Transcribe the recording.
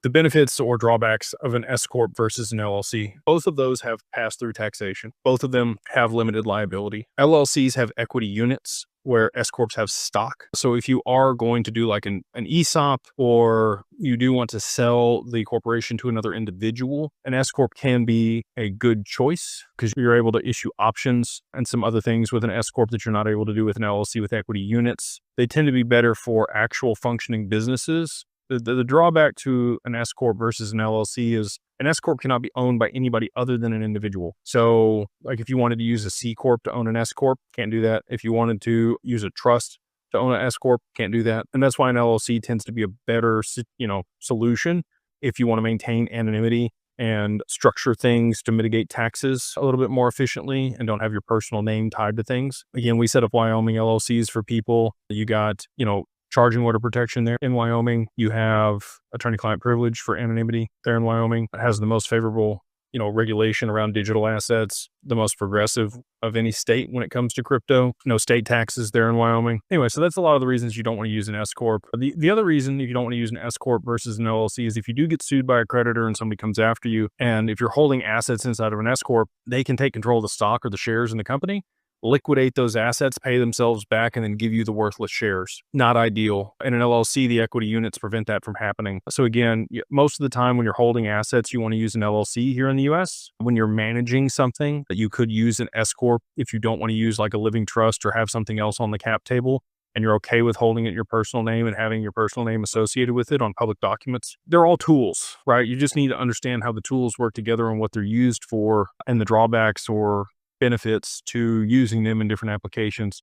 The benefits or drawbacks of an S-Corp versus an LLC. Both of those have pass-through taxation. Both of them have limited liability. LLCs have equity units, where S-Corps have stock. So if you are going to do like an ESOP, or you do want to sell the corporation to another individual, an S-Corp can be a good choice because you're able to issue options and some other things with an S-Corp that you're not able to do with an LLC with equity units. They tend to be better for actual functioning businesses. The drawback to an S-Corp versus an LLC is an S-Corp cannot be owned by anybody other than an individual. So like if you wanted to use a C-Corp to own an S-Corp, can't do that. If you wanted to use a trust to own an S-Corp, can't do that. And that's why an LLC tends to be a better, solution if you want to maintain anonymity and structure things to mitigate taxes a little bit more efficiently and don't have your personal name tied to things. Again, we set up Wyoming LLCs for people. You got, charging order protection there in Wyoming. You have attorney-client privilege for anonymity there in Wyoming. It has the most favorable, regulation around digital assets, the most progressive of any state when it comes to crypto. No state taxes there in Wyoming. Anyway, so that's a lot of the reasons you don't want to use an S-Corp. The other reason if you don't want to use an S-Corp versus an LLC is if you do get sued by a creditor and somebody comes after you, and if you're holding assets inside of an S-Corp, they can take control of the stock or the shares in the company, liquidate those assets, pay themselves back, and then give you the worthless shares. Not ideal. In an LLC, the equity units prevent that from happening. So again, most of the time when you're holding assets, you want to use an LLC here in the US. When you're managing something, that you could use an S-Corp if you don't want to use like a living trust or have something else on the cap table, and you're okay with holding it in your personal name and having your personal name associated with it on public documents. They're all tools, right? You just need to understand how the tools work together and what they're used for and the drawbacks or benefits to using them in different applications.